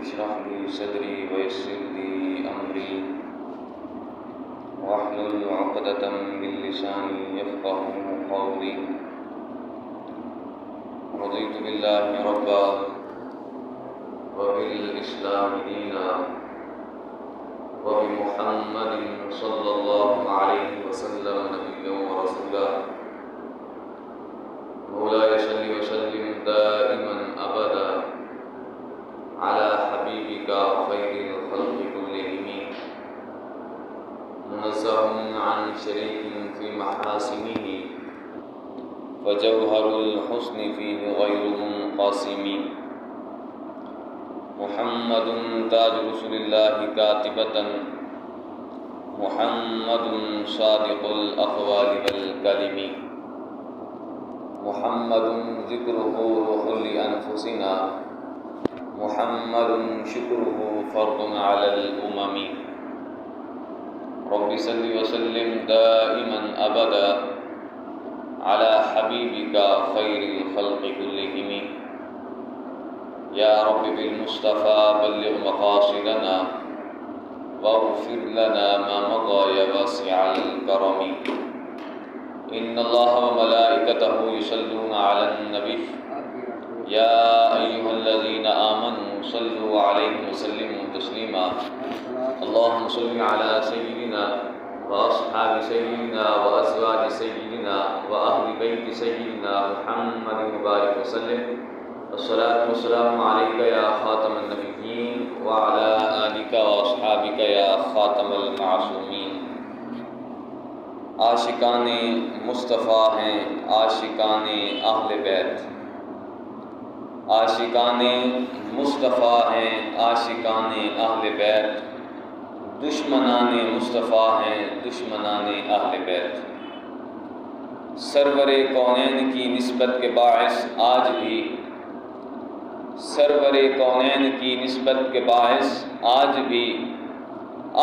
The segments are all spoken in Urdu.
اشرح لي صدري ويسر لي أمري واحلل عقدة من لساني يفقه قولي. رضيت بالله ربا وبالإسلام دينا وبمحمد صلى الله عليه وسلم نبيا ورسولا. مولاي صل وسلم دائما أبدا على حبيبك خير الخلق كلهم، منزه عن شريك في محاسنه فجوهر الحسن فيه غير منقسم. محمد تاج رسول الله كاتبة، محمد صادق الأقوال والكلم، محمد ذكره روح لأنفسنا، محمد شكره فرض على الأمم. رب صل وسلم دائما أبدا على حبيبك خير الخلق كلهم. يا رب بالمصطفى بلغ مقاصدنا واغفر لنا ما مضى يا واسع الكرم. إن الله وملائكته يصلون على النبي يا أيها الذين آمنوا صلوا عليه وسلموا تسليما. اللهم صل على سيدنا وأصحاب سيدنا وأزواج سيدنا وأهل بيت سيدنا محمد وبارك وسلم. الصلاة والسلام عليك يا خاتم النبيين وعلى آلك وأصحابك يا خاتم المعصومین. عاشقان مصطفیٰ ہیں عاشقان اہل بیت، عاشقان مصطفیٰ ہیں عاشقان اہل بیت، دشمنان مصطفیٰ ہیں دشمنان اہل بیت. سرور کونین کی نسبت کے باعث آج بھی، سرور کونین کی نسبت کے باعث آج بھی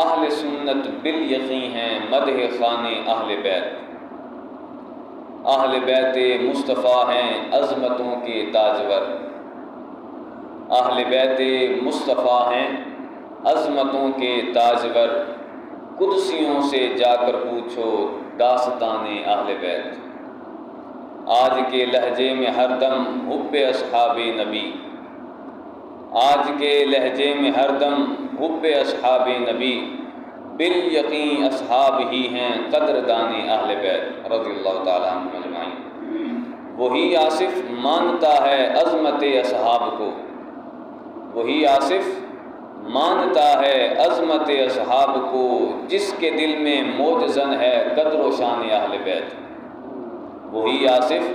اہل سنت بالیقین ہیں مدح خوان اہل بیت. اہل بیت مصطفیٰ ہیں عظمتوں کے تاجور، اہل بیت مصطفیٰ ہیں عظمتوں کے تاجور. قدسیوں سے جا کر پوچھو داستان اہل بیت. آج کے لہجے میں ہر دم حب اصحاب نبی، آج کے لہجے میں ہر دم حب اصحاب نبی. بالیقین اصحاب ہی ہیں قدردان اہل بیت رضی اللہ تعالیٰ عنہم اجمعین. وہی آصف مانتا ہے عظمت اصحاب کو، وہی آصف مانتا ہے عظمت اصحاب کو، جس کے دل میں موجزن ہے قدر و شان اہل بیت. وہی آصف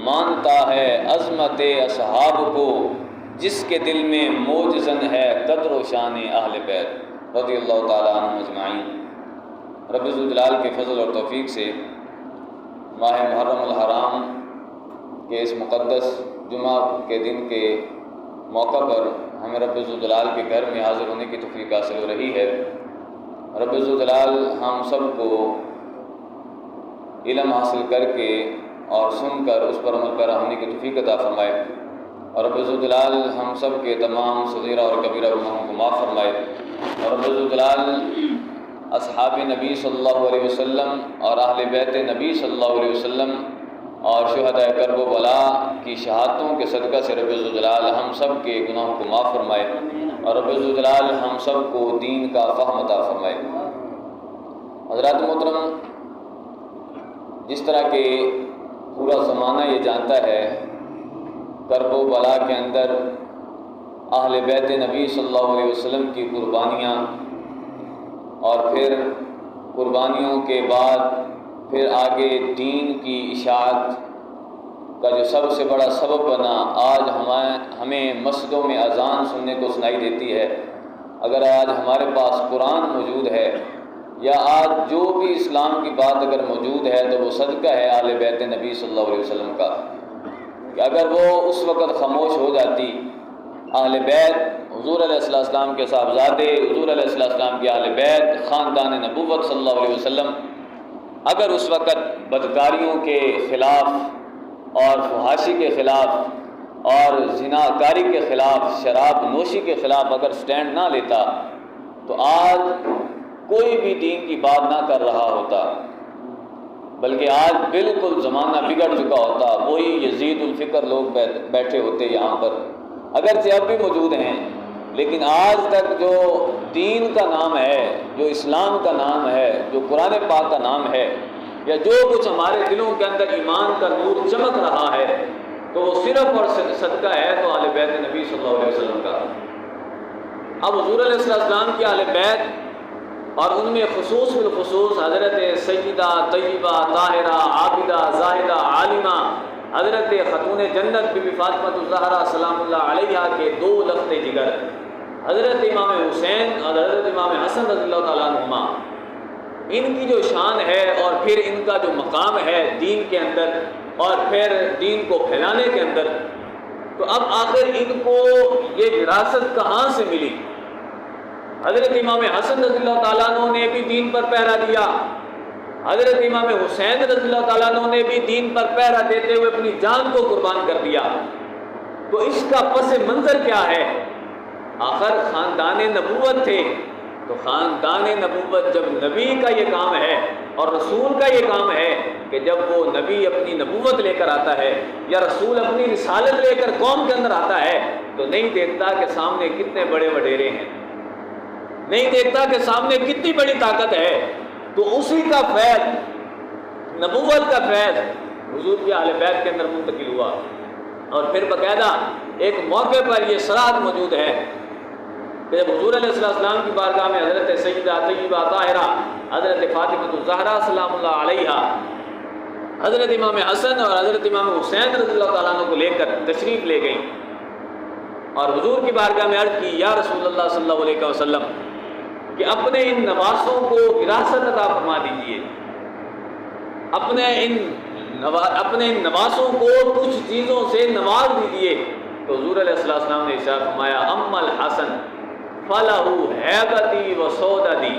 مانتا ہے عظمت اصحاب کو، جس کے دل میں موجزن ہے قدر و شان اہل بیت رضی اللہ تعالیٰ عنہم اجمعین. رب ذوالجلال کے فضل اور توفیق سے ماہ محرم الحرام کے اس مقدس جمعہ کے دن کے موقع پر ہمیں رب ذوالجلال کے گھر میں حاضر ہونے کی توفیق حاصل ہو رہی ہے. رب ذوالجلال ہم سب کو علم حاصل کر کے اور سن کر اس پر عمل پیرا ہونے کی توفیق عطا فرمائے، اور رب ذوالجلال ہم سب کے تمام صغیرہ اور کبیرہ گناہوں کو معاف فرمائے، اور رب ذوالجلال اصحاب نبی صلی اللہ علیہ وسلم اور اہل بیت نبی صلی اللہ علیہ وسلم اور شہداء کرب و بلا کی شہادتوں کے صدقہ سے رب ذوالجلال ہم سب کے گناہوں کو معاف فرمائے، اور رب ذوالجلال ہم سب کو دین کا فہم عطا فرمائے. حضرات محترم، جس طرح کہ پورا زمانہ یہ جانتا ہے کرب و بلا کے اندر اہل بیت نبی صلی اللہ علیہ وسلم کی قربانیاں، اور پھر قربانیوں کے بعد پھر آگے دین کی اشاعت کا جو سب سے بڑا سبب بنا، آج ہمیں مسجدوں میں اذان سننے کو سنائی دیتی ہے. اگر آج ہمارے پاس قرآن موجود ہے یا آج جو بھی اسلام کی بات اگر موجود ہے تو وہ صدقہ ہے اہل بیت نبی صلی اللہ علیہ وسلم کا. کہ اگر وہ اس وقت خاموش ہو جاتی، اہل بیت حضور علیہ السلام کے صاحبزادے، حضور علیہ السلام کے اہل بیت، خاندان نبوت صلی اللہ علیہ وسلم اگر اس وقت بدکاریوں کے خلاف اور فحاشی کے خلاف اور زناکاری کے خلاف، شراب نوشی کے خلاف اگر سٹینڈ نہ لیتا تو آج کوئی بھی دین کی بات نہ کر رہا ہوتا، بلکہ آج بالکل زمانہ بگڑ چکا ہوتا، وہی یزید الفکر لوگ بیٹھے ہوتے یہاں پر، اگرچہ اب بھی موجود ہیں، لیکن آج تک جو دین کا نام ہے، جو اسلام کا نام ہے، جو قرآن پاک کا نام ہے، یا جو کچھ ہمارے دلوں کے اندر ایمان کا نور چمک رہا ہے، تو وہ صرف اور صدقہ ہے تو اہل بیت نبی صلی اللہ علیہ وسلم کا۔ اب حضور علیہ السلام کی اہل بیت اور ان میں خصوص بالخصوص حضرت سیدہ طیبہ طاہرہ عابدہ زاہدہ عالمہ حضرت خاتون جنت بی بی فاطمہ الزہرا سلام اللہ علیہا کے دو لخت جگر حضرت امام حسین اور حضرت امام حسن رضی اللہ تعالیٰ عنہما، ان کی جو شان ہے اور پھر ان کا جو مقام ہے دین کے اندر اور پھر دین کو پھیلانے کے اندر، تو اب آخر ان کو یہ وراثت کہاں سے ملی؟ حضرت امام حسن رضی اللہ تعالیٰ عنہ نے بھی دین پر پہرا دیا، حضرت امام حسین رضی اللہ تعالیٰ عنہ نے بھی دین پر پہرا دیتے ہوئے اپنی جان کو قربان کر دیا۔ تو اس کا پس منظر کیا ہے؟ آخر خاندان نبوت تھے، تو خاندان نبوت جب نبی کا یہ کام ہے اور رسول کا یہ کام ہے کہ جب وہ نبی اپنی نبوت لے کر آتا ہے یا رسول اپنی رسالت لے کر قوم کے اندر آتا ہے، تو نہیں دیکھتا کہ سامنے کتنے بڑے وڈیرے ہیں، نہیں دیکھتا کہ سامنے کتنی بڑی طاقت ہے، تو اسی کا فیض، نبوت کا فیض حضور کی اہل بیت کے اندر منتقل ہوا۔ اور پھر باقاعدہ ایک موقع پر یہ صراحت موجود ہے کہ جب حضور علیہ السلام کی بارگاہ میں حضرت سیدہ طیبہ طاہرہ حضرت فاطمہ الزہرا سلام اللہ علیہا حضرت امام حسن اور حضرت امام حسین رضی اللہ تعالیٰ عنہ کو لے کر تشریف لے گئیں اور حضور کی بارگاہ میں عرض کی، یا رسول اللہ صلی اللہ علیہ وسلم کہ اپنے ان نواسوں کو وراثت عطا فرما دیجئے، اپنے ان نواسوں کو کچھ چیزوں سے نواز دیجئے۔ تو حضور علیہ السلام نے ارشاد فرمایا، اما الحسن فلہ ہیبتی و سودتی،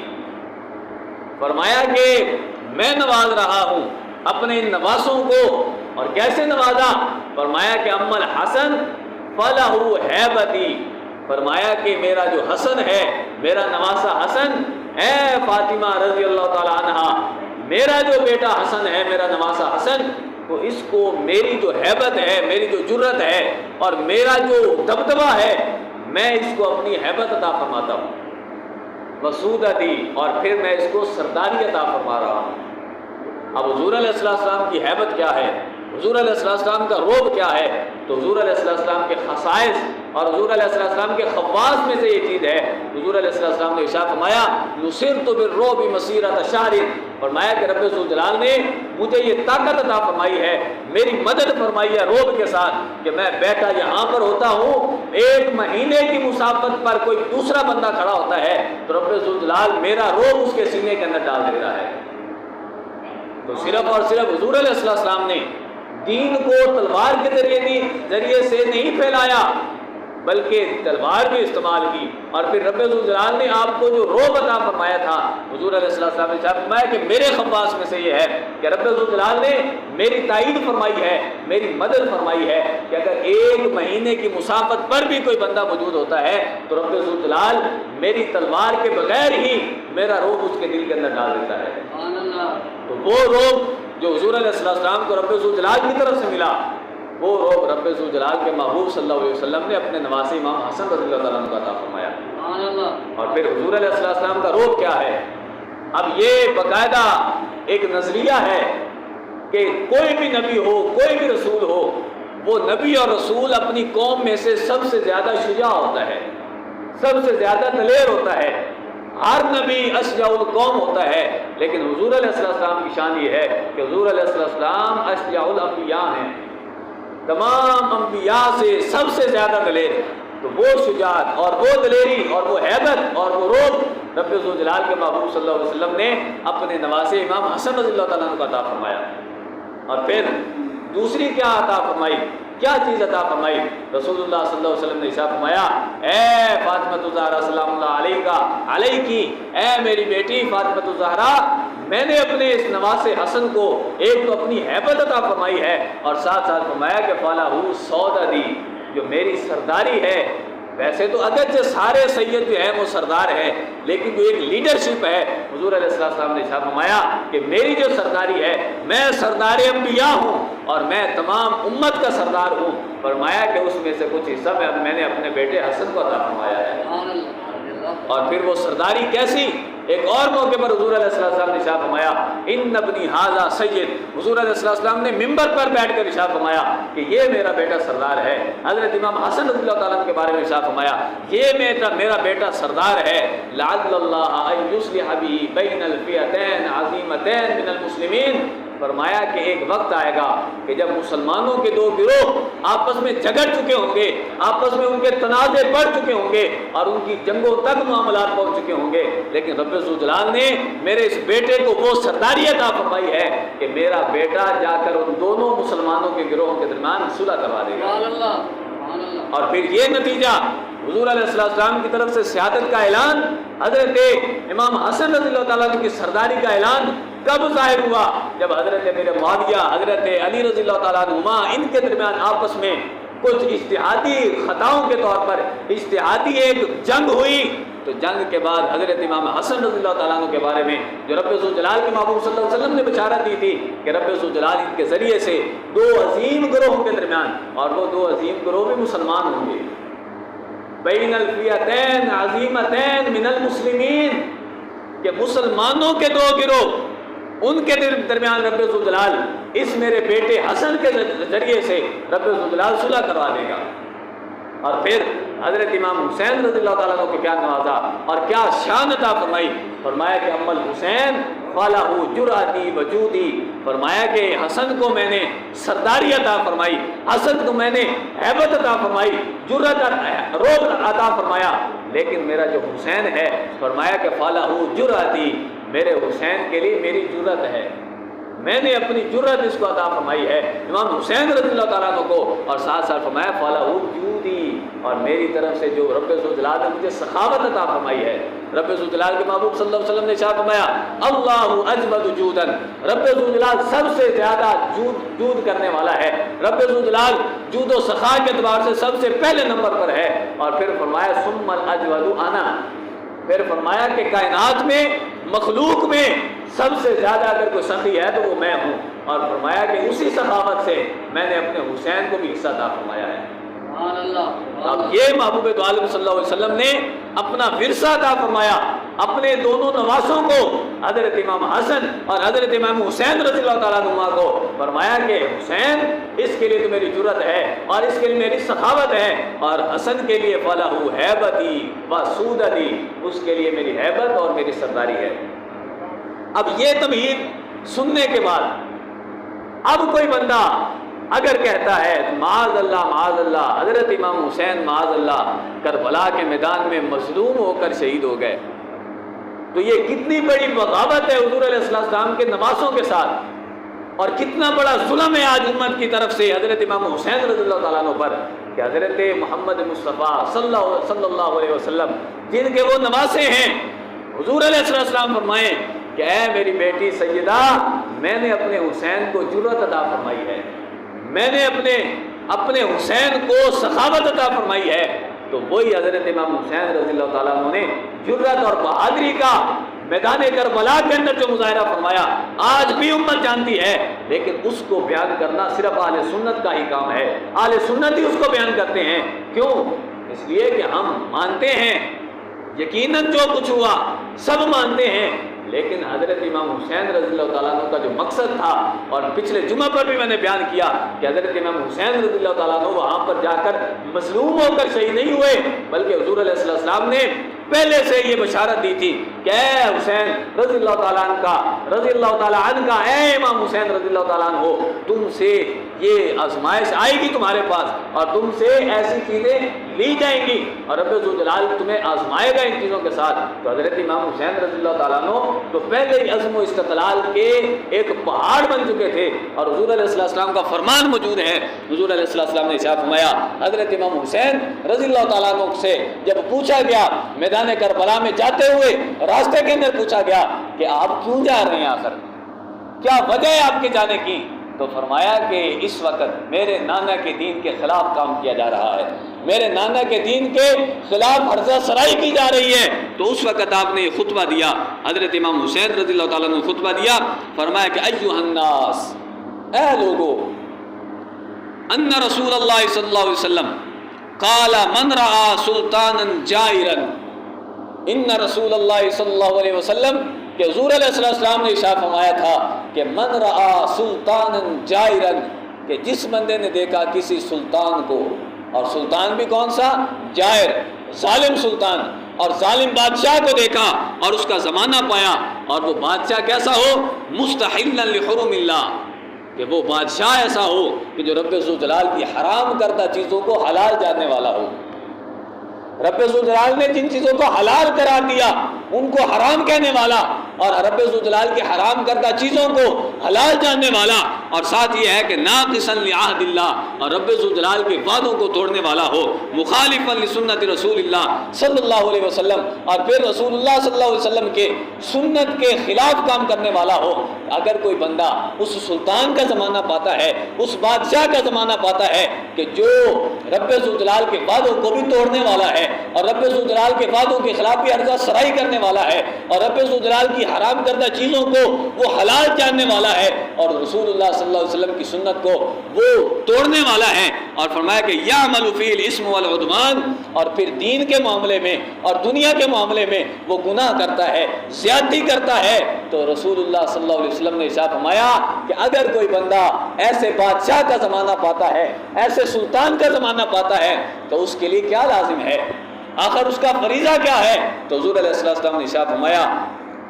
فرمایا کہ میں نواز رہا ہوں اپنے ان نواسوں کو، اور کیسے نوازا؟ فرمایا کہ اما الحسن فلہ ہیبتی، فرمایا کہ میرا جو حسن ہے، میرا نواسہ حسن، اے فاطمہ رضی اللہ تعالی عنہا، میرا جو بیٹا حسن ہے، میرا نواسہ حسن، تو اس کو میری جو ہیبت ہے، میری جو جرت ہے اور میرا جو دبدبہ ہے، میں اس کو اپنی ہیبت عطا فرماتا ہوں، وسودتی، اور پھر میں اس کو سرداری عطا فرما رہا ہوں۔ اب حضور علیہ السلام کی ہیبت کیا ہے، حضور علیہ السلام کا روب کیا ہے؟ تو حضور علیہ السلام کے خصائص اور حضور علیہ السلام کے خواص میں سے یہ چیز ہے، حضور علیہ السلام نے ارشاد فرمایا، نصرت بالرعب مسیرۃ شہر، فرمایا کہ رب ذوالجلال نے مجھے یہ طاقت عطا فرمائی ہے، میری مدد فرمائی ہے روب کے ساتھ، کہ میں بیٹھا یہاں پر ہوتا ہوں، ایک مہینے کی مسافت پر کوئی دوسرا بندہ کھڑا ہوتا ہے تو رب ذوالجلال میرا روب اس کے سینے کے اندر ڈال دیتا ہے۔ تو صرف اور صرف حضور علیہ السلام نے دین کو تلوار کے ذریعے سے نہیں پھیلایا، بلکہ تلوار بھی استعمال کی، اور پھر رب ذوالجلال نے آپ کو جو روب عطا فرمایا تھا، حضور علیہ السلام نے فرمایا کہ میرے خواص میں سے یہ ہے کہ رب ذوالجلال نے میری تائید فرمائی ہے، میری مدد فرمائی ہے کہ اگر ایک مہینے کی مسافت پر بھی کوئی بندہ موجود ہوتا ہے تو رب ذوالجلال میری تلوار کے بغیر ہی میرا روب اس کے دل کے اندر ڈال دیتا ہے۔ تو وہ روب جو حضور علیہ السلام کو رب ذوالجلال کی طرف سے ملا، وہ روب رب ذوالجلال کے محبوب صلی اللہ علیہ وسلم نے اپنے نواسے امام حسن رضی اللہ تعالیٰ عنہ کو عطا فرمایا۔ اور پھر حضور علیہ السلام کا روب کیا ہے؟ اب یہ باقاعدہ ایک نظریہ ہے کہ کوئی بھی نبی ہو، کوئی بھی رسول ہو، وہ نبی اور رسول اپنی قوم میں سے سب سے زیادہ شجاع ہوتا ہے، سب سے زیادہ دلیر ہوتا ہے، ہر نبی اشجاع القوم ہوتا ہے، لیکن حضور علیہ السلام کی شان یہ ہے کہ حضور علیہ السلام اشجاع الانبیاء ہیں، تمام انبیاء سے سب سے زیادہ دلیر۔ تو وہ شجاعت اور وہ دلیری اور وہ ہیبت اور وہ روب رب ذوالجلال کے محبوب صلی اللہ علیہ وسلم نے اپنے نواسے امام حسن رضی اللہ تعالیٰ عنہ کو عطا فرمایا۔ اور پھر دوسری کیا عطا فرمائی؟ کیا چیز عطا فرمائی؟ رسول اللہ صلی اللہ علیہ وسلم نے ارشاد فرمایا، اے فاطمہ الزہرا سلام اللہ علیہ کی، اے میری بیٹی فاطمہ الزہرا، میں نے اپنے اس نواسے حسن کو ایک تو اپنی ہیبت عطا فرمائی ہے، اور ساتھ ساتھ فرمایا کہ فالہ سودہ دی، جو میری سرداری ہے، ویسے تو اگرچہ سارے سید جو ہیں وہ سردار ہیں، لیکن جو ایک لیڈرشپ ہے، حضور علیہ السلام نے ارشاد فرمایا کہ میری جو سرداری ہے، میں سردار انبیاء ہوں اور میں تمام امت کا سردار ہوں۔ فرمایا کہ اس میں سے کچھ حصہ میں نے اپنے بیٹے حسن کو عطا فرمایا ہے۔ اور پھر وہ سرداری کیسی؟ ایک اور موقع پر حضور علیہ السلام نے ارشاد فرمایا ان ابنی ھذا سید، حضور علیہ السلام نے ممبر پر بیٹھ کر ارشاد فرمایا کہ یہ میرا بیٹا سردار ہے۔ حضرت امام حسن رضی اللہ تعالیٰ عنہ کے بارے میں ارشاد فرمایا یہ میرا بیٹا سردار ہے، لعل اللہ ان یصلح به بین الفئتین عظیمتین من المسلمین۔ فرمایا کہ ایک وقت آئے گا کہ جب مسلمانوں کے دو گروہ آپس میں جھگڑ چکے ہوں گے، آپس میں ان کے تنازع بڑھ چکے ہوں گے اور ان کی جنگوں تک معاملات پہنچ چکے ہوں گے، لیکن رب ذوالجلال نے میرے اس بیٹے کو وہ سرداری عطا فرمائی ہے کہ میرا بیٹا جا کر ان دونوں مسلمانوں کے گروہوں کے درمیان صلح کروا دے گا۔ اور پھر یہ نتیجہ حضور علیہ السلام کی طرف سے سیادت کا اعلان، حضرت امام حسن رضی اللہ تعالیٰ کی سرداری کا اعلان کب ظاہر ہوا؟ جب حضرت امیر معاویہ، حضرت علی رضی اللہ تعالیٰ عنہما ان کے درمیان آپس میں کچھ اجتہادی خطاؤں کے طور پر اجتہادی ایک جنگ ہوئی، تو جنگ کے بعد حضرت امام حسن رضی اللہ تعالیٰ عنہ کے بارے میں جو رب ذوالجلال کے محبوب صلی اللہ علیہ وسلم نے بشارت دی تھی کہ رب ذوالجلال ان کے ذریعے سے دو عظیم گروہوں کے درمیان، اور وہ دو عظیم گروہ بھی مسلمان ہوں گے، بین الفئتین عظیمتین من المسلمین، کہ مسلمانوں کے دو گروہ ان کے درمیان رب ذوالجلال اس میرے بیٹے حسن کے ذریعے سے رب ذوالجلال صلح کروا دے گا۔ اور پھر حضرت امام حسین رضی اللہ تعالیٰ عنہ کو کیا نوازا اور کیا شان عطا فرمائی، فرمایا کہ ام الحسین فلہ جرأتی وجودی، فرمایا کہ حسن کو میں نے سرداری عطا فرمائی، حسن کو میں نے ہیبت عطا فرمائی، جرأت روب عطا فرمایا، لیکن میرا جو حسین ہے فرمایا کہ فلہ جرأتی، میرے حسین کے لیے میری جرأت ہے، میں نے اپنی جرأت اس کو عطا فرمائی ہے امام حسین رضی اللہ تعالیٰ عنہ کو، اور ساتھ ساتھ فرمایا فلہ جودی، اور میری طرف سے جو رب ذوالجلال نے مجھے سخاوت عطا فرمائی ہے۔ رب ذوالجلال کے محبوب صلی اللہ علیہ وسلم نے ارشاد فرمایا اللہ اجود جودا، رب ذوالجلال سب سے زیادہ جود کرنے والا ہے، رب ذوالجلال جود و سخا کے اعتبار سے سب سے پہلے نمبر پر ہے۔ اور پھر فرمایا ثم الاجود انا، پھر فرمایا کہ کائنات میں مخلوق میں سب سے زیادہ اگر کوئی سخی ہے تو وہ میں ہوں، اور فرمایا کہ اسی سخاوت سے میں نے اپنے حسین کو بھی حصہ عطا فرمایا ہے۔ اب یہ محبوب دو عالم صلی اللہ علیہ وسلم نے اپنا ورثہ عطا فرمایا اپنے دونوں نواسوں کو، حضرت امام حسن اور حضرت امام حسین رضی اللہ تعالیٰ عنہما کو، فرمایا کہ حسین اس کے لیے تو میری جرأت ہے اور اس کے لیے میری سخاوت ہے، اور حسن کے لیے فلہ ہیبتی و سودتی، اس کے لیے میری ہیبت اور میری سرداری ہے۔ اب یہ تمہید سننے کے بعد اب کوئی بندہ اگر کہتا ہے معاذ اللہ حضرت امام حسین معاذ اللہ کربلا کے میدان میں مظلوم ہو کر شہید ہو گئے، تو یہ کتنی بڑی بغاوت ہے حضور علیہ السلام کے نواسوں کے ساتھ، اور کتنا بڑا ظلم ہے آج امت کی طرف سے حضرت امام حسین رضی اللہ تعالیٰ عنہ پر، کہ حضرت محمد مصطفیٰ صلی اللہ علیہ وسلم جن کے وہ نواسے ہیں، حضور علیہ السلام فرمائیں کہ اے میری بیٹی سیدہ، میں نے اپنے حسین کو جرأت عطا فرمائی ہے، میں نے اپنے حسین کو سخاوت عطا فرمائی ہے، تو وہی حضرت امام حسین رضی اللہ تعالیٰ عنہ نے جرأت اور بہادری کا میدان کربلا کے اندر جو مظاہرہ فرمایا آج بھی امت جانتی ہے، لیکن اس کو بیان کرنا صرف اہل سنت کا ہی کام ہے، اہل سنت ہی اس کو بیان کرتے ہیں۔ کیوں؟ اس لیے کہ ہم مانتے ہیں یقیناً جو کچھ ہوا سب مانتے ہیں، لیکن حضرت امام حسین رضی اللہ تعالیٰ عنہ کا جو مقصد تھا، اور پچھلے جمعہ پر بھی میں نے بیان کیا کہ حضرت امام حسین رضی اللہ تعالیٰ عنہ وہاں پر جا کر مظلوم ہو کر شہید نہیں ہوئے، بلکہ حضور علیہ السلام نے پہلے سے یہ بشارت دی تھی کہ اے حسین رضی اللہ تعالیٰ عنہ کا اے امام حسین رضی اللہ تعالیٰ عنہ، تم سے یہ آزمائش آئے گی تمہارے پاس، اور تم سے ایسی چیزیں لی جائیں گی، اور رب ذوالجلال تمہیں آزمائے گا ان چیزوں کے ساتھ۔ تو حضرت امام حسین رضی اللہ تعالیٰ عنہ تو پہلے ہی عزم و استقلال کے ایک پہاڑ بن چکے تھے، اور حضور علیہ السلام کا فرمان موجود ہے۔ حضور علیہ السلام نے ارشاد فرمایا حضرت امام حسین رضی اللہ تعالیٰ عنہ سے جب پوچھا گیا میدان کربلا میں جاتے ہوئے، راستے کے اندر پوچھا گیا کہ آپ کیوں جا رہے ہیں، آخر کیا وجہ ہے آپ کے جانے کی، تو فرمایا کہ اس وقت میرے نانا کے دین کے خلاف کام کیا جا رہا ہے، میرے نانا کے دین کے خلاف عرضہ سرائی کی جا رہی ہے۔ تو اس وقت آپ نے یہ خطبہ دیا، حضرت امام حسین رضی اللہ تعالیٰ نے خطبہ دیا، فرمایا کہ ایھا الناس، اے لوگو، ان رسول اللہ صلی اللہ علیہ وسلم قال من رأى سلطانا جائرا، ان رسول اللہ صلی اللہ علیہ وسلم کہ حضور علیہ السلام نے ارشاد فرمایا تھا کہ من رأى سلطانا جائرا، کہ جس بندے نے دیکھا کسی سلطان کو، اور سلطان بھی کون سا؟ جائر، ظالم سلطان، اور ظالم بادشاہ کو دیکھا اور اس کا زمانہ پایا، اور وہ بادشاہ کیسا ہو؟ مستحلا لحرم اللہ، کہ وہ بادشاہ ایسا ہو کہ جو رب ذوالجلال کی حرام کردہ چیزوں کو حلال جاننے والا ہو۔ رب ذوالجلال نے جن چیزوں کو حلال کرا دیا ان کو حرام کہنے والا، اور رب ذوالجلال کی حرام کردہ چیزوں کو حلال جاننے والا، اور ساتھ یہ ہے کہ ناقصا لعہد اللہ، اور رب ذوالجلال کے وعدوں کو توڑنے والا ہو، مخالفا لسنت رسول اللہ صلی اللہ علیہ وسلم، اور پھر رسول اللہ صلی اللہ علیہ وسلم کے سنت کے خلاف کام کرنے والا ہو۔ اگر کوئی بندہ اس سلطان کا زمانہ پاتا ہے، اس بادشاہ کا زمانہ پاتا ہے کہ جو رب ذوالجلال کے وعدوں کو بھی توڑنے والا ہے، اور رب ذوالجلال کے وعدوں کے خلاف بھی عرضہ سرائی کرنے والا ہے، اور رب ذوالجلال کی حرام کردہ چیزوں کو وہ حلال جاننے والا ہے، اور رسول اللہ صلی اللہ علیہ وسلم کی سنت کو وہ توڑنے والا ہے، اور فرمایا کہ یعمل فی الاسم والعدوان، اور پھر دین کے معاملے میں اور دنیا کے معاملے میں وہ گناہ کرتا ہے، زیادتی کرتا ہے، تو رسول اللہ صلی اللہ علیہ وسلم نے ارشاد فرمایا کہ اگر کوئی بندہ ایسے بادشاہ کا زمانہ پاتا ہے، ایسے سلطان کا زمانہ پاتا ہے، تو اس کے لیے کیا لازم ہے، آخر اس کا فریضہ کیا ہے؟ تو حضور علیہ السلام نے ارشاد فرمایا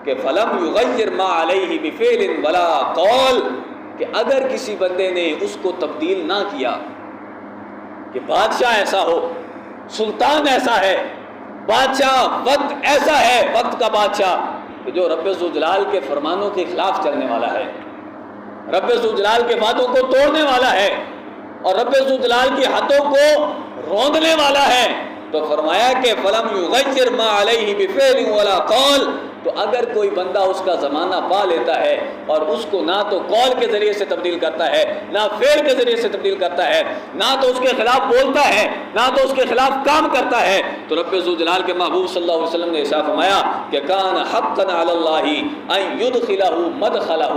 کہ فَلَمْ يُغَيِّرْ مَا عَلَيْهِ بِفِعْلٍ وَلَا قَوْلٍ، کہ اگر کسی بندے نے اس کو تبدیل نہ کیا، کہ بادشاہ ایسا ہو، سلطان ایسا ہے، بادشاہ وقت ایسا ہے، وقت کا بادشاہ کہ جو رب ذوالجلال کے فرمانوں کے خلاف چلنے والا ہے، رب ذوالجلال کے وعدوں کو توڑنے والا ہے، اور رب ذوالجلال کی حدوں کو روندنے والا ہے، تو فرمایا کہ فَلَمْ يُغَيِّرْ مَا عَلَيْهِ بِفِعْلٍ وَلَا قَوْلٍ، تو اگر کوئی بندہ اس کا زمانہ پا لیتا ہے اور اس کو نہ تو قول کے ذریعے سے تبدیل کرتا ہے، نہ فعل کے ذریعے سے تبدیل کرتا ہے، نہ تو اس کے خلاف بولتا ہے، نہ تو اس کے خلاف کام کرتا ہے، تو رب ذوالجلال کے محبوب صلی اللہ علیہ وسلم نے ارشاد فرمایا کہ کان حقا علی اللہ ان یدخلہ مدخلہ،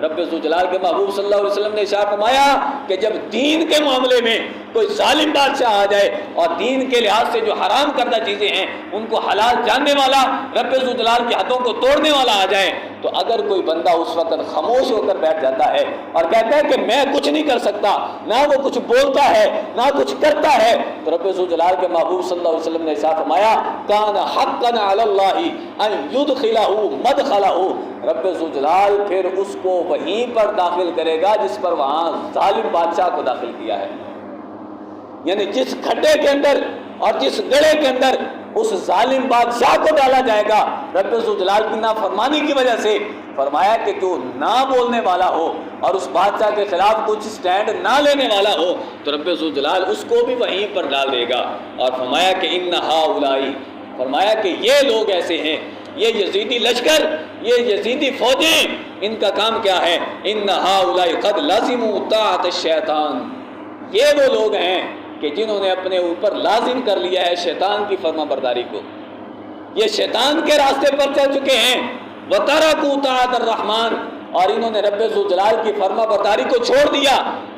رب ذوالجلال کے محبوب صلی اللہ علیہ وسلم نے ارشاد فرمایا کہ جب دین کے معاملے میں کوئی ظالم بادشاہ آ جائے اور دین کے لحاظ سے جو حرام کردہ چیزیں ہیں ان کو حلال جاننے والا، رب ذوالجلال کی حدوں کو توڑنے والا آ جائے، تو اگر کوئی بندہ اس وقت خاموش ہو کر بیٹھ جاتا ہے اور کہتا ہے کہ میں کچھ نہیں کر سکتا، نہ وہ کچھ بولتا ہے نہ کچھ کرتا ہے، تو رب ذوالجلال کے محبوب صلی اللہ علیہ وسلم نے ارشاد فرمایا کان حقا علی اللہ ان یدخلہ مدخلہ، رب ذوالجلال پھر اس کو وہیں پر داخل کرے گا جس پر وہاں ظالم بادشاہ کو داخل کیا ہے، یعنی جس کھڈے کے اندر اور جس گڑھے کے اندر اس ظالم بادشاہ کو ڈالا جائے گا رب ذوالجلال کی نافرمانی کی وجہ سے، فرمایا کہ جو نہ بولنے والا ہو اور اس بادشاہ کے خلاف کچھ سٹینڈ نہ لینے والا ہو تو رب ذوالجلال اس کو بھی وہیں پر ڈال دے گا، اور فرمایا کہ ان ہؤلاء، فرمایا کہ یہ لوگ ایسے ہیں، یہ یزیدی لشکر، یہ یزیدی فوجیں، ان کا کام کیا ہے، ان ہؤلاء قد لزموا طاعت الشیطان، یہ وہ لوگ ہیں کہ جنہوں نے اپنے اوپر لازم کر لیا ہے شیطان کی فرما برداری کو، یہ شیطان کے راستے پر چل چکے ہیں، وَتَرَكُوا طَاعَةَ الرَّحْمَنِ، اور انہوں نے رب ذوالجلال کی فرما برداری کو چھوڑ دیا،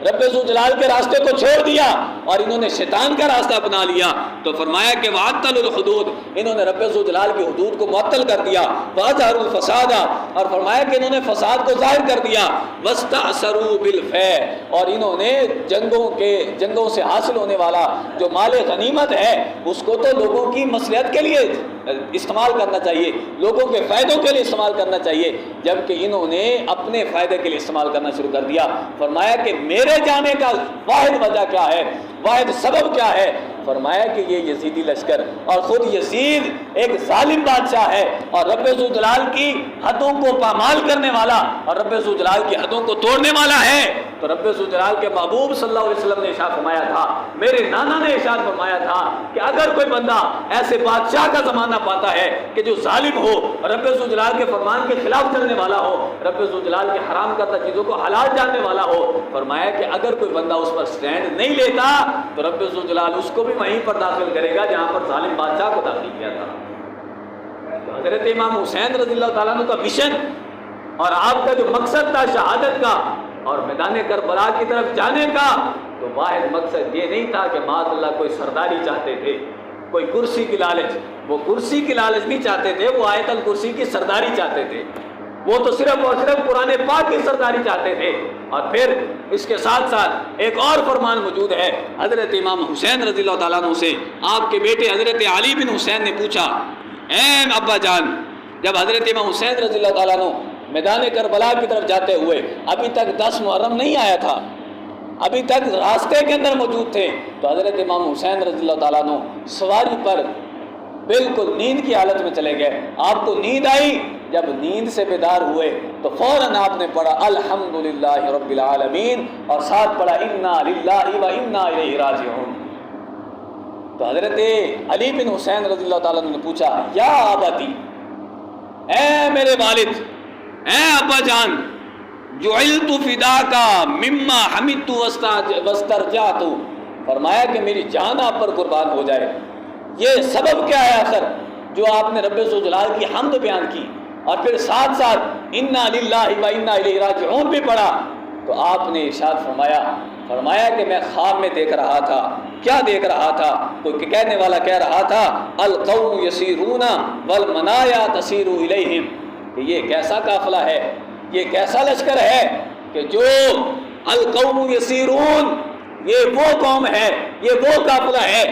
رب ذوالجلال کے راستے کو چھوڑ دیا اور انہوں نے شیطان کا راستہ اپنا لیا، تو فرمایا کہ وَعَطَّلُوا الْحُدُودَ، انہوں نے رب ذوالجلال کی حدود کو معطل کر دیا، وَأَظْهَرُوا الْفَسَادَ، اور فرمایا کہ انہوں نے فساد کو ظاہر کر دیا، وَاسْتَأْثَرُوا بِالْفَيْءِ، اور انہوں نے جنگوں سے حاصل ہونے والا جو مال غنیمت ہے اس کو تو لوگوں کی مصلحت کے لیے استعمال کرنا چاہیے، لوگوں کے فائدوں کے لیے استعمال کرنا چاہیے، جبکہ انہوں نے اپنے فائدے کے لیے استعمال کرنا شروع کر دیا۔ فرمایا کہ میرے جانے کا واحد وجہ کیا ہے، واحد سبب کیا ہے، فرمایا کہ یہ یزیدی لشکر، اور خود یزید ایک ظالم بادشاہ ہے اور رب ذوالجلال کی حدوں کو پامال کرنے والا اور رب ذوالجلال کی حدوں کو توڑنے والا ہے، تو رب ذوالجلال کے محبوب صلی اللہ علیہ وسلم نے ارشاد فرمایا تھا، میرے نانا نے ارشاد فرمایا تھا کہ اگر کوئی بندہ ایسے بادشاہ کا زمانہ پاتا ہے کہ جو ظالم ہو، رب ذوالجلال کے فرمان کے خلاف چلنے والا ہو، رب ذوالجلال کے حرام کردہ چیزوں کو حلال جاننے والا ہو، فرمایا کہ اگر کوئی بندہ اس پر سٹینڈ نہیں لیتا تو رب ذوالجلال اس کو بھی وہیں پر داخل کرے گا جہاں پر ظالم بادشاہ کو داخل کیا تھا۔ تو حضرت امام حسین رضی اللہ تعالیٰ عنہ کا مشن اور آپ کا جو مقصد تھا شہادت کا اور میدان کربلا کی طرف جانے کا، تو واحد مقصد یہ نہیں تھا کہ معاذ اللہ کوئی سرداری چاہتے تھے، کوئی کرسی کی لالچ، وہ کرسی کی لالچ نہیں چاہتے تھے، وہ آیت الکرسی کی سرداری چاہتے تھے، وہ تو صرف اور صرف قرآن پاک کی سرداری چاہتے تھے۔ اور پھر اس کے ساتھ ساتھ ایک اور فرمان موجود ہے، حضرت امام حسین رضی اللہ تعالیٰ عنہ سے آپ کے بیٹے حضرت علی بن حسین نے پوچھا، اے ابا جان، جب حضرت امام حسین رضی اللہ تعالیٰ عنہ میدان کربلا کی طرف جاتے ہوئے ابھی تک 10 محرم نہیں آیا تھا، ابھی تک راستے کے اندر موجود تھے، تو حضرت امام حسین رضی اللہ تعالیٰ عنہ سواری پر بالکل نیند کی حالت میں چلے گئے۔ آپ کو نیند آئی، جب نیند سے بیدار ہوئے تو فوراً آپ نے پڑھا الحمدللہ رب العالمین اور ساتھ پڑھا انا للہ و انا الیہ راجعون۔ تو حضرت علی بن حسین رضی اللہ تعالیٰ عنہ نے پوچھا، یا ابتی، اے میرے والد، اے ابا جان، جعلت فداک مما حمدت واسترجعت، فرمایا کہ میری جان آپ پر قربان ہو جائے، یہ سبب کیا ہے آخر جو آپ نے رب ذوالجلال کی حمد بیان کی اور پھر ساتھ ساتھ انا للہ و انا الیہ راجعون بھی پڑھا؟ تو آپ نے ارشاد فرمایا کہ میں خواب میں دیکھ رہا تھا۔ کیا دیکھ رہا تھا؟ کوئی کہنے والا کہہ رہا تھا القوم یسیرون والمنایا تسیر الیہم، کہ یہ کیسا قافلہ ہے، یہ کیسا لشکر ہے کہ جو القوم یسیرون، یہ وہ قوم ہے، یہ وہ قافلہ ہے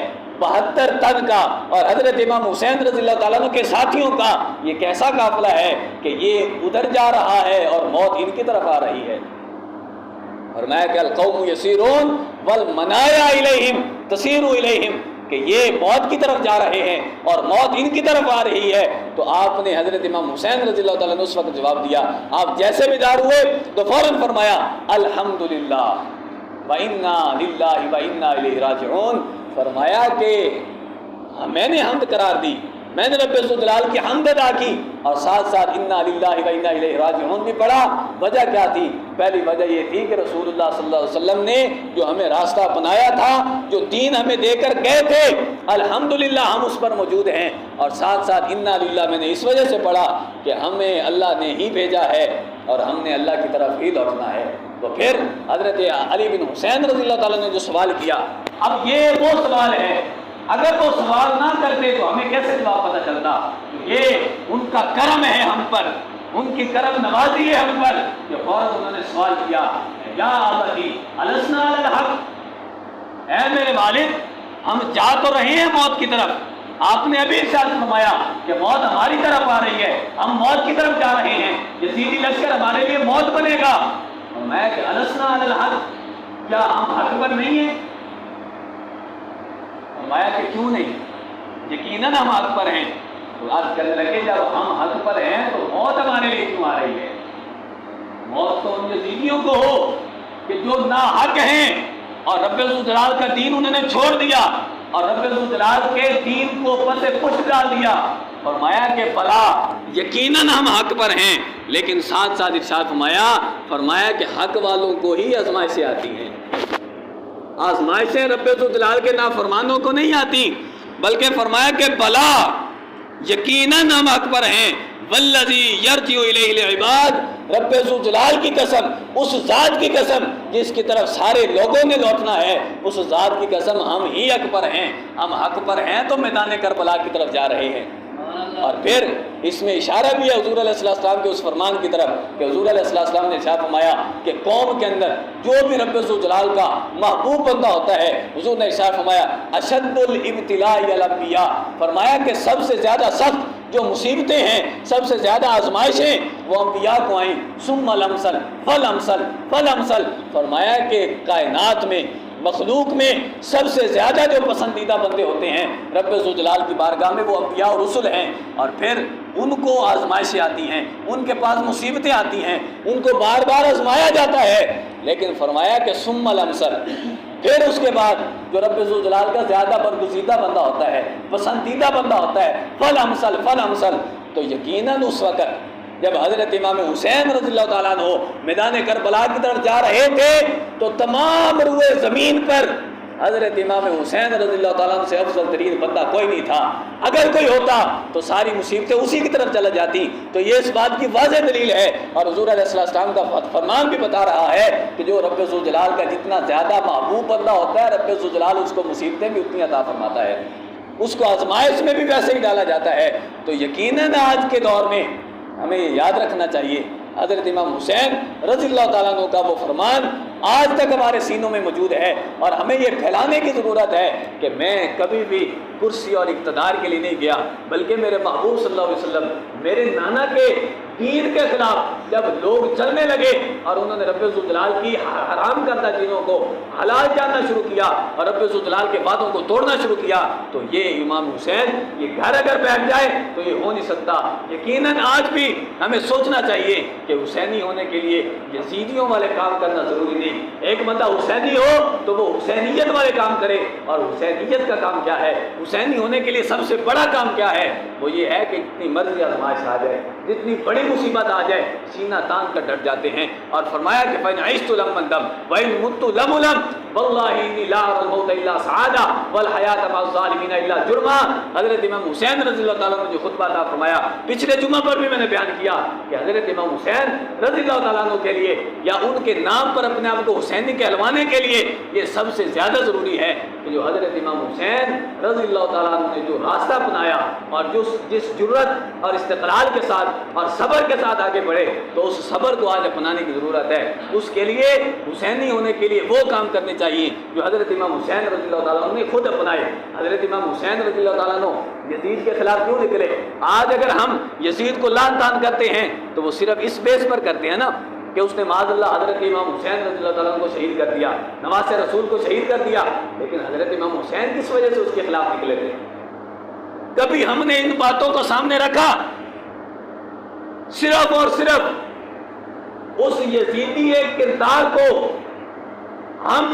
72 تن کا، اور حضرت امام حسین رضی اللہ تعالیٰ عنہ کے ساتھیوں کا یہ کیسا قافلہ ہے کہ یہ ادھر جا رہا ہے اور موت ان کی طرف آ رہی ہے۔ فرمایا کہ القوم یسیرون والمنایا الیہم تسیر الیہم، کہ یہ موت کی طرف جا رہے ہیں اور موت ان کی طرف آ رہی ہے۔ تو آپ نے حضرت امام حسین رضی اللہ تعالیٰ عنہ اس وقت جواب دیا، آپ جیسے بیدار ہوئے تو فوراً فرمایا الحمدللہ وَإِنَّا لِلَّهِ وَإِنَّا إِلَيْهِ راجعون، فرمایا کہ میں نے حمد قرار دی، میں نے رب ذوالجلال کی حمد ادا کی اور ساتھ ساتھ انا للہ و انا الیہ راجعون بھی پڑھا۔ وجہ کیا تھی؟ پہلی وجہ یہ تھی کہ رسول اللہ صلی اللہ علیہ وسلم نے جو ہمیں راستہ بنایا تھا، جو دین ہمیں دے کر گئے تھے، الحمدللہ ہم اس پر موجود ہیں، اور ساتھ ساتھ انا للہ میں نے اس وجہ سے پڑھا کہ ہمیں اللہ نے ہی بھیجا ہے اور ہم نے اللہ کی طرف ہی لوٹنا ہے۔ تو پھر حضرت علی بن حسین رضی اللہ تعالیٰ نے جو سوال کیا، اب یہ وہ سوال ہے، اگر وہ سوال نہ کرتے تو ہمیں کیسے جواب پتہ چلتا؟ یہ ان کا کرم ہے ہم پر، ان کی کرم نوازی ہے ہم پر کہ فوراً انہوں نے سوال کیا، یا ابتی السنا علی الحق، اے میرے والد، ہم جا تو رہے ہیں موت کی طرف، آپ نے ابھی ارشاد فرمایا کہ موت ہماری طرف آ رہی ہے، ہم موت کی طرف جا رہے ہیں، یزیدی لشکر ہمارے لیے موت بنے گا۔ اور میں کہ السنا علی الحق، کیا ہم حق پر نہیں ہیں؟ فرمایا کہ کیوں نہیں، یقیناً ہم حق پر ہیں۔ تو عرض کرنے لگے جب ہم حق پر ہیں تو موت ہمارے لیے کیوں آ رہی ہے؟ موت تو ان یزیدیوں کو ہو کہ جو ناحق ہیں اور رب ذوالجلال کا دین انہوں نے چھوڑ دیا اور رب ذوالجلال کے دین کو پس پشت ڈال دیا۔ فرمایا کہ بلا یقیناً ہم حق پر ہیں، لیکن ساتھ ساتھ ارشاد فرمایا کہ حق والوں کو ہی آزمائشیں آتی ہیں، آزمائشیں رب ذوالجلال کے نافرمانوں کو نہیں آتی، بلکہ فرمایا کہ بلا یقیناً ہم حق پر ہیں، والذی یرجع الیہ العباد، رب ذوالجلال کی قسم، اس ذات کی قسم جس کی طرف سارے لوگوں نے لوٹنا ہے، اس ذات کی قسم ہم ہی حق پر ہیں، ہم حق پر ہیں تو میدان کربلا کی طرف جا رہے ہیں۔ اور پھر اس میں اشارہ بھی ہے حضور علیہ السلام کے اس فرمان کی طرف کہ حضور علیہ السلام نے ارشاد فرمایا کہ قوم کے اندر جو بھی رب ذوالجلال کا محبوب بندہ ہوتا ہے، حضور نے ارشاد فرمایا اشد الابتلاء الانبیاء، فرمایا کہ سب سے زیادہ سخت جو مصیبتیں ہیں، سب سے زیادہ آزمائشیں وہ انبیاء کو آئیں، ثم الامثل فالامثل فالامثل، فرمایا کہ کائنات میں مخلوق میں سب سے زیادہ جو پسندیدہ بندے ہوتے ہیں رب ذوالجلال کی بارگاہ میں وہ انبیاء اور رسل ہیں، اور پھر ان کو آزمائشیں آتی ہیں، ان کے پاس مصیبتیں آتی ہیں، ان کو بار بار آزمایا جاتا ہے، لیکن فرمایا کہ ثم الامثل، پھر اس کے بعد جو رب ذوالجلال کا زیادہ برگزیدہ بندہ ہوتا ہے، پسندیدہ بندہ ہوتا ہے، فالامثل، تو یقیناً اس وقت جب حضرت امام حسین رضی اللہ تعالیٰ عنہ میدان کربلا کی طرف جا رہے تھے تو تمام روئے زمین پر حضرت امام حسین رضی اللہ تعالیٰ عنہ سے افضل ترین بندہ کوئی نہیں تھا۔ اگر کوئی ہوتا تو ساری مصیبتیں اسی کی طرف چلا جاتی۔ تو یہ اس بات کی واضح دلیل ہے، اور حضور علیہ السلام کا فرمان بھی بتا رہا ہے کہ جو رب ذوالجلال کا جتنا زیادہ محبوب بندہ ہوتا ہے، رب ذوالجلال اس کو مصیبتیں بھی اتنی عطا فرماتا ہے، اس کو آزمائش میں بھی ویسے ہی ڈالا جاتا ہے۔ تو یقیناً آج کے دور میں ہمیں یہ یاد رکھنا چاہیے، حضرت امام حسین رضی اللہ تعالیٰ عنہ کا وہ فرمان آج تک ہمارے سینوں میں موجود ہے، اور ہمیں یہ پھیلانے کی ضرورت ہے کہ میں کبھی بھی کرسی اور اقتدار کے لیے نہیں گیا، بلکہ میرے محبوب صلی اللہ علیہ وسلم میرے نانا کے دین کے خلاف جب لوگ چلنے لگے اور انہوں نے رب ذوالجلال کی حرام کردہ چیزوں کو حلال جاننا شروع کیا اور رب ذوالجلال کے وعدوں کو توڑنا شروع کیا، تو یہ امام حسین یہ گھر اگر بیٹھ جائے تو یہ ہو نہیں سکتا۔ یقیناً آج بھی ہمیں سوچنا چاہیے کہ حسینی ہونے کے لیے یزیدیوں والے کام کرنا ضروری نہیں، ایک بندہ حسینی ہو تو وہ حسینیت والے کام کرے۔ اور حسینیت کا کام کیا ہے؟ حسینی ہونے کے لیے سب سے بڑا کام کیا ہے؟ وہ یہ ہے کہ جتنی مرضی آزمائش آ جائے، جتنی بڑی مصیبت آ جائے، سینہ تان کر ڈٹ جاتے ہیں۔ اور فرمایا کہ فَإِنْ عِشْتُ لَمَّ الدَّمْ وَإِنْ مُتُّ لَمُ لَمْ وَاللَّهِ إِنِّي لَا أَرَى الْمَوْتَ إِلَّا سَعَادَةً وَالْحَيَاةَ مَعَ الظَّالِمِينَ إِلَّا جُرْمًا۔ حضرت امام حسین رضی اللہ تعالیٰ عنہ جو خطبہ عطا فرمایا، پچھلے جمعہ پر بھی میں نے بیان کیا کہ حضرت امام حسین رضی اللہ تعالیٰ عنہ کے لیے یا ان کے نام پر اپنے آپ کو حسینی کہلوانے کے لیے یہ سب سے زیادہ ضروری ہے کہ جو حضرت امام حسین رضی اللہ تعالیٰ عنہ نے جو راستہ اپنایا اور جس جرت اور استقلال کے ساتھ اور صبر کے ساتھ آگے بڑھے، تو اس صبر کو آج اپنانے کی ضرورت ہے۔ اس کے لیے حسینی ہونے کے لیے وہ کام کرنے چاہیے جو حضرت امام حسین رضی اللہ تعالیٰ عنہ نے خود اپنائے۔ حضرت امام حسین رضی اللہ تعالیٰ عنہ یزید کے خلاف کیوں نکلے؟ آج اگر ہم یزید کو لعن طعن کرتے ہیں تو وہ صرف اس بیس پر کرتے ہیں نا کہ اس نے معاذ اللہ حضرت امام حسین رضی اللہ تعالیٰ عنہ کو شہید کر دیا، نواسہ رسول کو شہید کر دیا، لیکن حضرت امام حسین کس وجہ سے اس کے خلاف نکلے تھے؟ کبھی ہم نے ان باتوں کو سامنے رکھا؟ صرف اور صرف اس یزیدی کردار کو ہم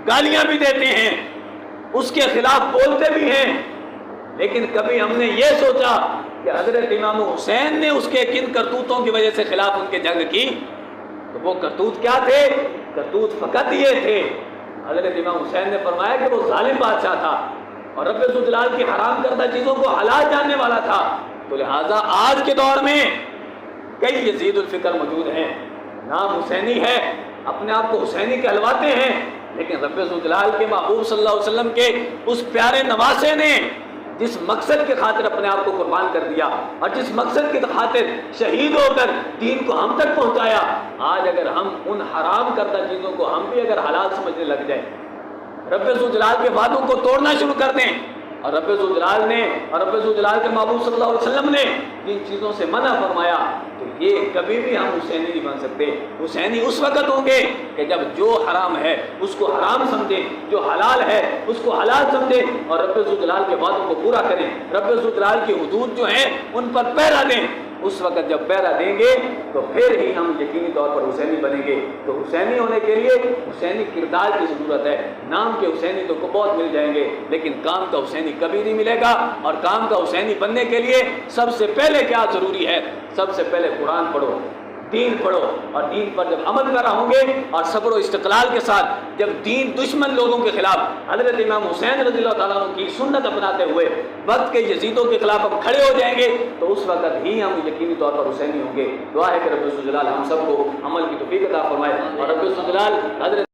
گالیاں بھی دیتے ہیں، اس کے خلاف بولتے بھی ہیں، لیکن کبھی ہم نے یہ سوچا کہ حضرت امام حسین نے اس کے کن کرتوتوں کی وجہ سے خلاف ان کے جنگ کی؟ تو وہ کرتوت کیا تھے؟ کرتوت فقط یہ تھے، حضرت امام حسین نے فرمایا کہ وہ ظالم بادشاہ تھا اور رب ذوالجلال کی حرام کردہ چیزوں کو حلال جاننے والا تھا۔ تو لہٰذا آج کے دور میں کئی یزید الفکر موجود ہیں، نام حسینی ہے، اپنے آپ کو حسینی کہلواتے ہیں، لیکن رب ذوالجلال کے محبوب صلی اللہ علیہ وسلم کے اس پیارے نواسے نے جس مقصد کے خاطر اپنے آپ کو قربان کر دیا اور جس مقصد کی خاطر شہید ہو کر دین کو ہم تک پہنچایا، آج اگر ہم ان حرام کردہ چیزوں کو ہم بھی اگر حلال سمجھنے لگ جائیں، رب ذوالجلال کے وعدوں کو توڑنا شروع کر دیں، اور رب ذوالجلال نے اور رب ذوالجلال کے محبوب صلی اللہ علیہ وسلم نے جن چیزوں سے منع فرمایا، تو یہ کبھی بھی ہم حسینی نہیں بن سکتے۔ حسینی اس وقت ہوں گے کہ جب جو حرام ہے اس کو حرام سمجھیں، جو حلال ہے اس کو حلال سمجھیں، اور رب ذوالجلال کے وعدوں کو پورا کریں، رب ذوالجلال کی حدود جو ہیں ان پر پہرا دیں۔ اس وقت جب پہرا دیں گے تو پھر ہی ہم یقینی طور پر حسینی بنیں گے۔ تو حسینی ہونے کے لیے حسینی کردار کی ضرورت ہے۔ نام کے حسینی تو کو بہت مل جائیں گے، لیکن کام کا حسینی کبھی نہیں ملے گا۔ اور کام کا حسینی بننے کے لیے سب سے پہلے کیا ضروری ہے؟ سب سے پہلے قرآن پڑھو، دین پڑھو، اور دین پر جب عمل کر رہا ہوں گے اور صبر و استقلال کے ساتھ جب دین دشمن لوگوں کے خلاف حضرت امام حسین رضی اللہ تعالیٰ عنہ کی سنت اپناتے ہوئے وقت کے یزیدوں کے خلاف ہم کھڑے ہو جائیں گے، تو اس وقت ہی ہم یقینی طور پر حسینی ہوں گے۔ دعا ہے کہ رب ذوالجلال ہم سب کو عمل کی توفیق عطا فرمائے، اور رب ذوالجلال حضرت